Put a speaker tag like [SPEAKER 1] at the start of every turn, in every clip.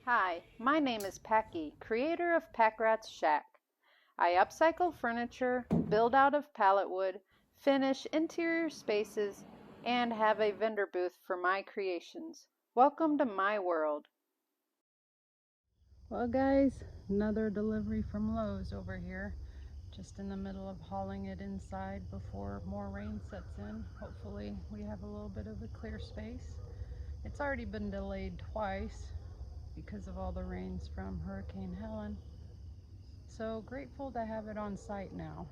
[SPEAKER 1] Hi, my name is Packy, creator of Pack Rat's Shack. I upcycle furniture, build out of pallet wood, finish interior spaces, and have a vendor booth for my creations. Welcome to my world. Well guys, another delivery from Lowe's over here. Just in the middle of hauling it inside before more rain sets in. Hopefully we have a little bit of a clear space. It's already been delayed twice because of all the rains from Hurricane Helen. So grateful to have it on site now.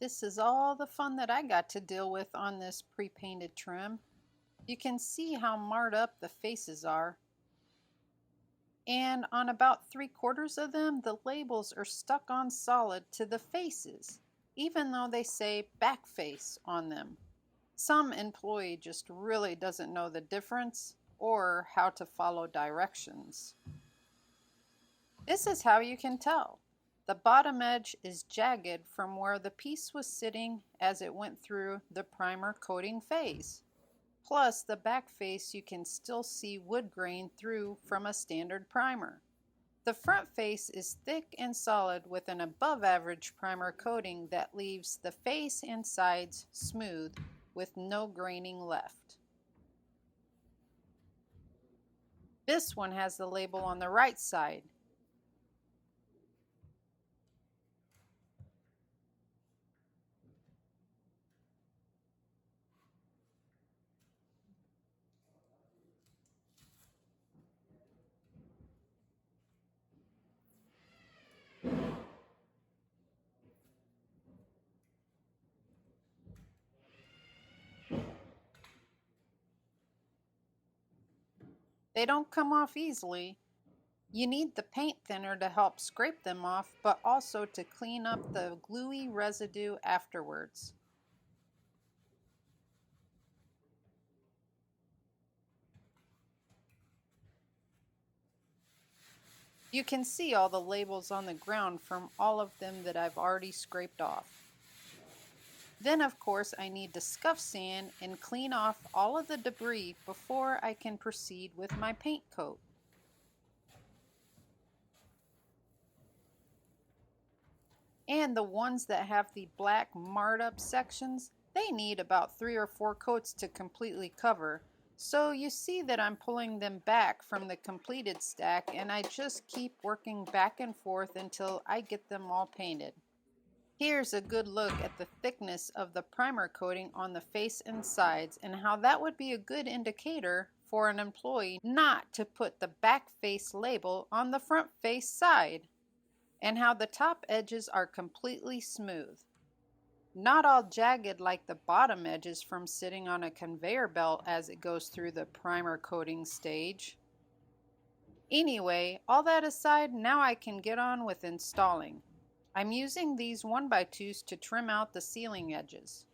[SPEAKER 1] This is all the fun that I got to deal with on this pre-painted trim. You can see how marred up the faces are. And on about 3/4 of them, the labels are stuck on solid to the faces, even though they say back face on them. Some employee just really doesn't know the difference or how to follow directions. This is how you can tell. The bottom edge is jagged from where the piece was sitting as it went through the primer coating phase. Plus, the back face you can still see wood grain through from a standard primer. The front face is thick and solid with an above average primer coating that leaves the face and sides smooth with no graining left. This one has the label on the right side. They don't come off easily. You need the paint thinner to help scrape them off, but also to clean up the gluey residue afterwards. You can see all the labels on the ground from all of them that I've already scraped off. Then of course I need to scuff sand and clean off all of the debris before I can proceed with my paint coat. And the ones that have the black marred up sections, they need about 3 or 4 coats to completely cover. So you see that I'm pulling them back from the completed stack, and I just keep working back and forth until I get them all painted. Here's a good look at the thickness of the primer coating on the face and sides and how that would be a good indicator for an employee not to put the back face label on the front face side, and how the top edges are completely smooth. Not all jagged like the bottom edges from sitting on a conveyor belt as it goes through the primer coating stage. Anyway, all that aside, now I can get on with installing. I'm using these 1x2s to trim out the ceiling edges.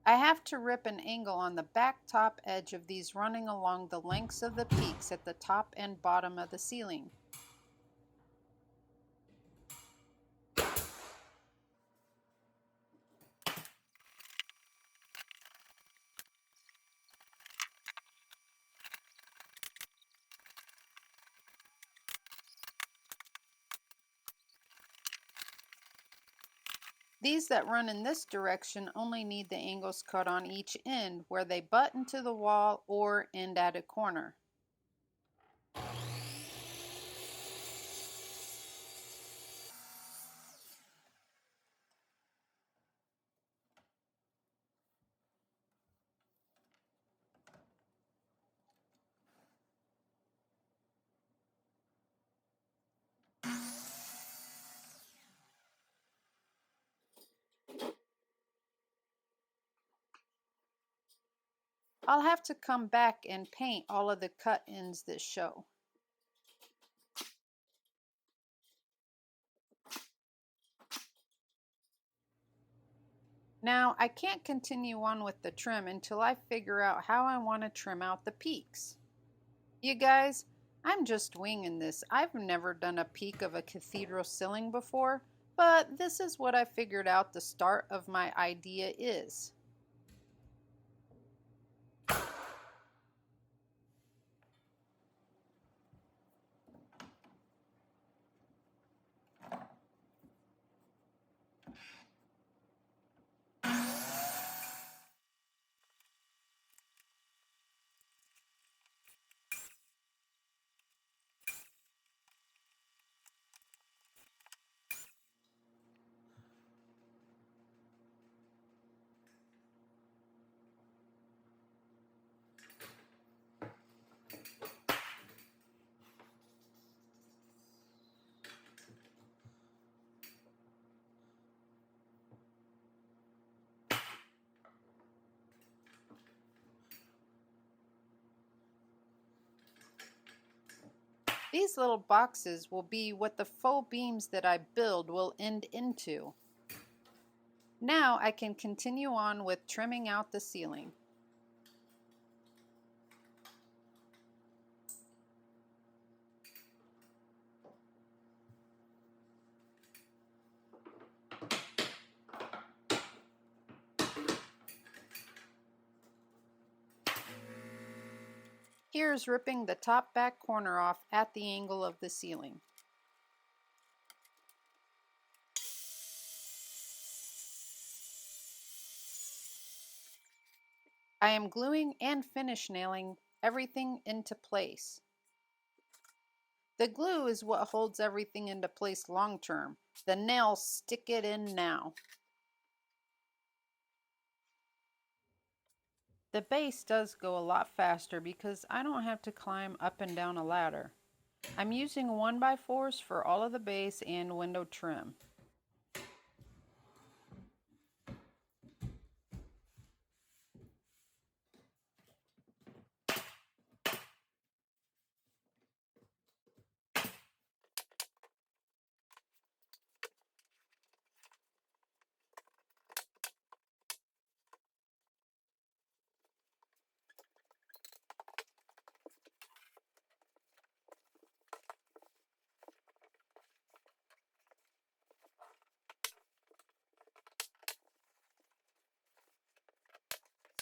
[SPEAKER 1] I have to rip an angle on the back top edge of these running along the lengths of the peaks at the top and bottom of the ceiling. These that run in this direction only need the angles cut on each end where they butt into the wall or end at a corner. I'll have to come back and paint all of the cut ends that show. Now, I can't continue on with the trim until I figure out how I want to trim out the peaks. You guys, I'm just winging this. I've never done a peak of a cathedral ceiling before, but this is what I figured out the start of my idea is. These little boxes will be what the faux beams that I build will end into. Now I can continue on with trimming out the ceiling. Here's ripping the top back corner off at the angle of the ceiling. I am gluing and finish nailing everything into place. The glue is what holds everything into place long term. The nails stick it in now. The base does go a lot faster because I don't have to climb up and down a ladder. I'm using 1x4s for all of the base and window trim.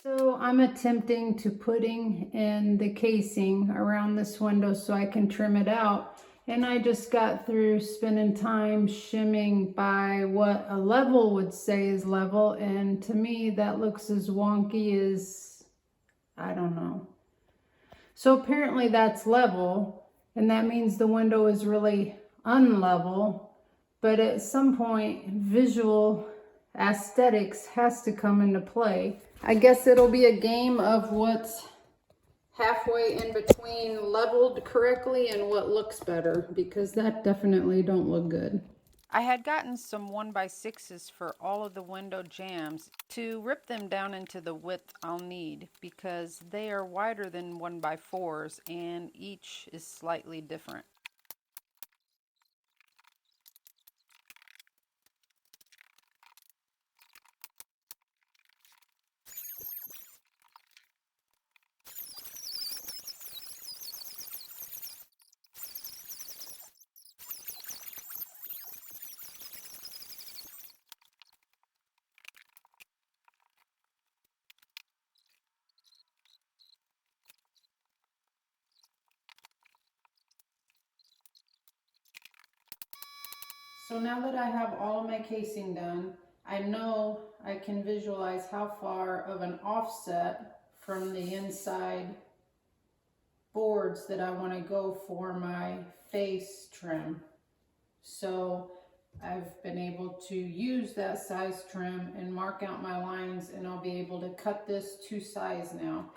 [SPEAKER 2] So I'm attempting to putting in the casing around this window so I can trim it out. And I just got through spending time shimming by what a level would say is level. And to me, that looks as wonky as, I don't know. So apparently that's level. And that means the window is really unlevel. But at some point, visual aesthetics has to come into play. I guess it'll be a game of what's halfway in between leveled correctly and what looks better, because that definitely don't look good.
[SPEAKER 1] I had gotten some 1x6s for all of the window jambs to rip them down into the width I'll need because they are wider than 1x4s and each is slightly different.
[SPEAKER 2] So now that I have all of my casing done, I know I can visualize how far of an offset from the inside boards that I want to go for my face trim. So I've been able to use that size trim and mark out my lines, and I'll be able to cut this to size now.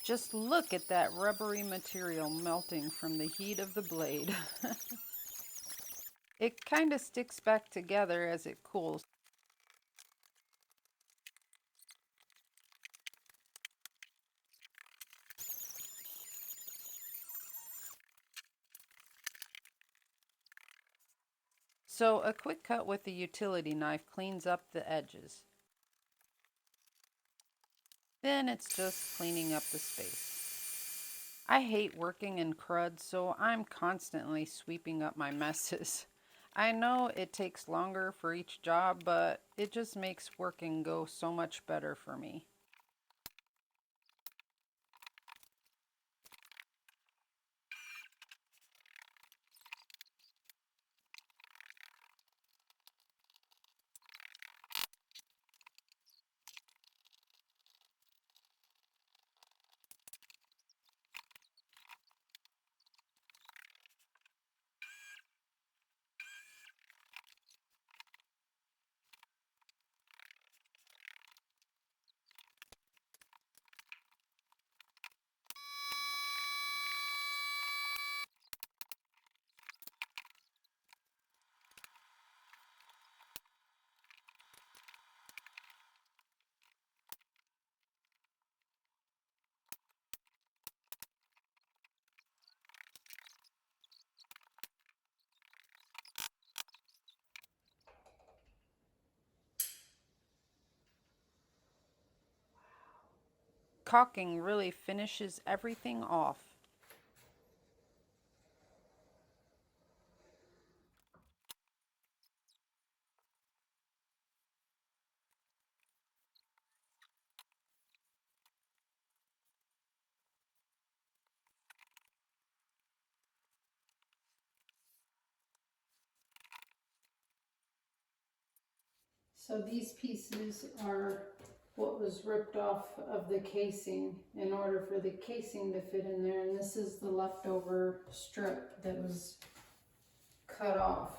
[SPEAKER 1] Just look at that rubbery material melting from the heat of the blade. It kind of sticks back together as it cools. So a quick cut with the utility knife cleans up the edges. Then it's just cleaning up the space. I hate working in crud, so I'm constantly sweeping up my messes. I know it takes longer for each job, but it just makes working go so much better for me. Caulking really finishes everything off.
[SPEAKER 2] So these pieces are what was ripped off of the casing in order for the casing to fit in there, and this is the leftover strip that was cut off.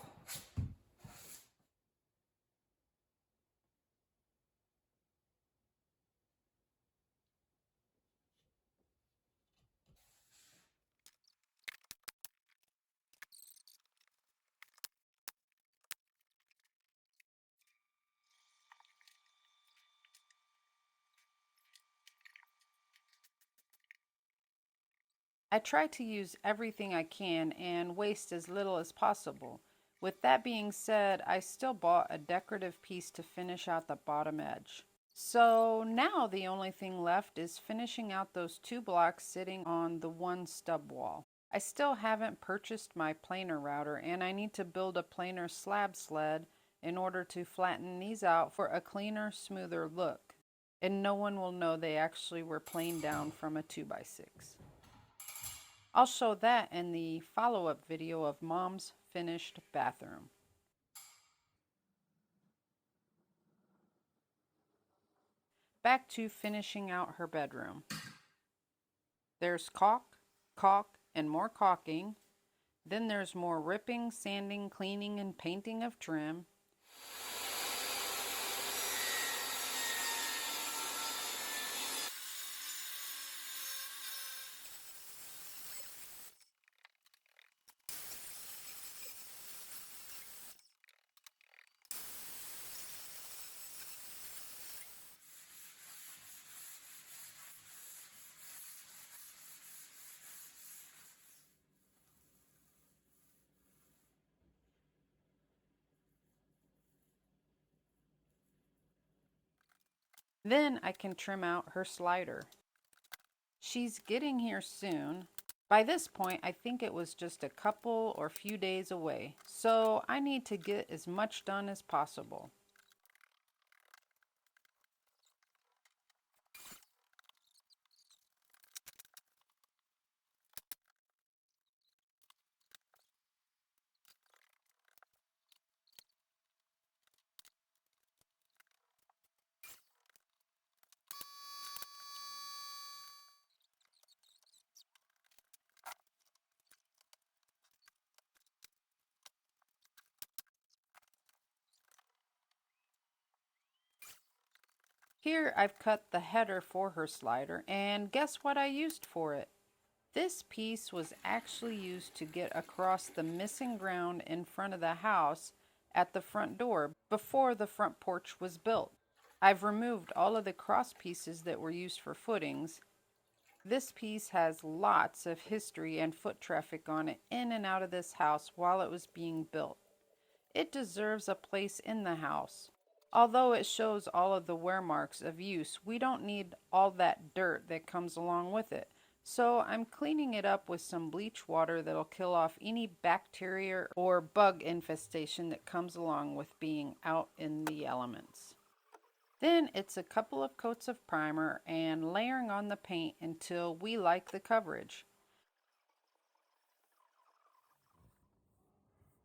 [SPEAKER 1] I try to use everything I can and waste as little as possible. With that being said, I still bought a decorative piece to finish out the bottom edge. So now the only thing left is finishing out those two blocks sitting on the one stub wall. I still haven't purchased my planer router, and I need to build a planer slab sled in order to flatten these out for a cleaner, smoother look. And no one will know they actually were planed down from a 2x6. I'll show that in the follow-up video of Mom's finished bathroom. Back to finishing out her bedroom. There's caulk, and more caulking. Then there's more ripping, sanding, cleaning, and painting of trim. Then I can trim out her slider. She's getting here soon. By this point, I think it was just a couple or few days away, so I need to get as much done as possible. Here I've cut the header for her slider, and guess what I used for it? This piece was actually used to get across the missing ground in front of the house at the front door before the front porch was built. I've removed all of the cross pieces that were used for footings. This piece has lots of history and foot traffic on it in and out of this house while it was being built. It deserves a place in the house. Although it shows all of the wear marks of use, we don't need all that dirt that comes along with it. So I'm cleaning it up with some bleach water that'll kill off any bacteria or bug infestation that comes along with being out in the elements. Then it's a couple of coats of primer and layering on the paint until we like the coverage.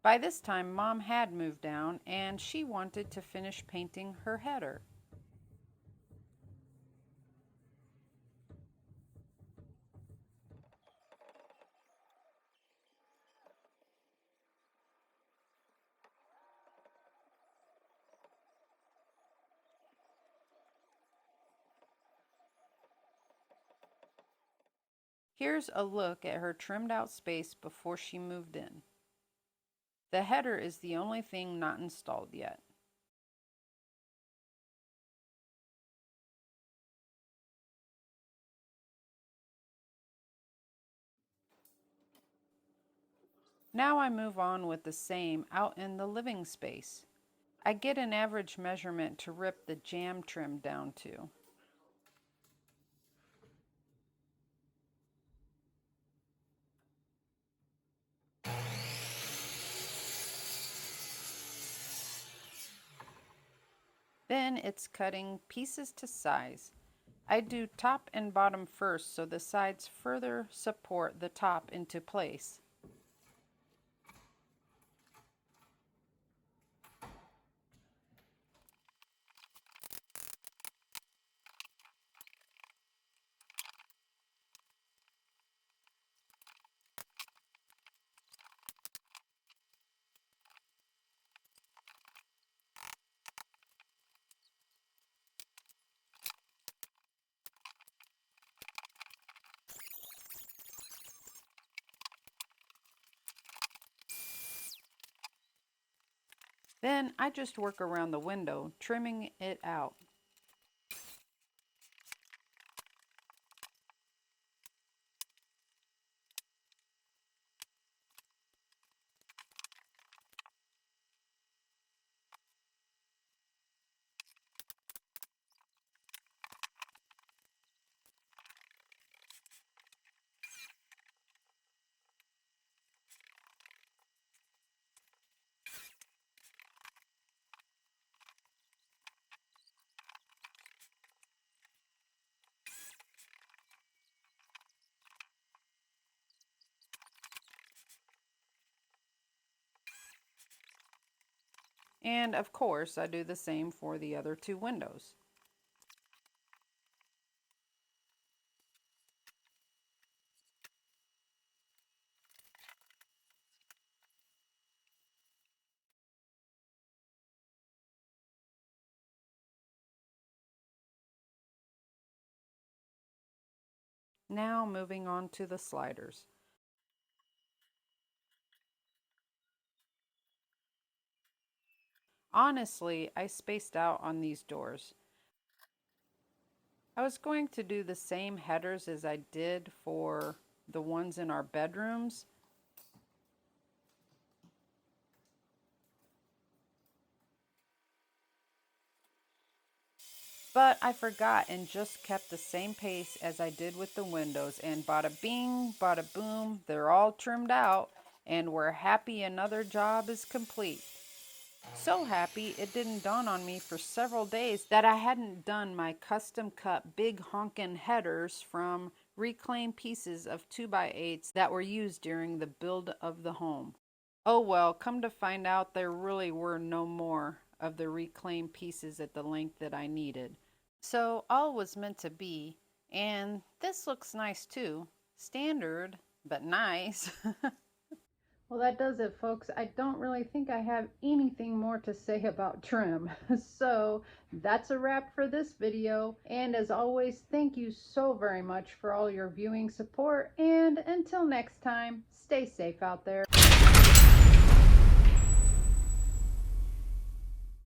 [SPEAKER 1] By this time, Mom had moved down and she wanted to finish painting her header. Here's a look at her trimmed out space before she moved in. The header is the only thing not installed yet. Now I move on with the same out in the living space. I get an average measurement to rip the jam trim down to. Then it's cutting pieces to size. I do top and bottom first so the sides further support the top into place. Then I just work around the window, trimming it out. And of course, I do the same for the other two windows. Now moving on to the sliders. Honestly, I spaced out on these doors. I was going to do the same headers as I did for the ones in our bedrooms, but I forgot and just kept the same pace as I did with the windows, and bada bing, bada boom, they're all trimmed out, and we're happy another job is complete. So happy it didn't dawn on me for several days that I hadn't done my custom cut big honkin' headers from reclaimed pieces of 2x8s that were used during the build of the home. Oh well, come to find out there really were no more of the reclaimed pieces at the length that I needed. So all was meant to be, and this looks nice too. Standard, but nice.
[SPEAKER 2] Well, that does it, folks. I don't really think I have anything more to say about trim. So that's a wrap for this video. And as always, thank you so very much for all your viewing support. And until next time, stay safe out there.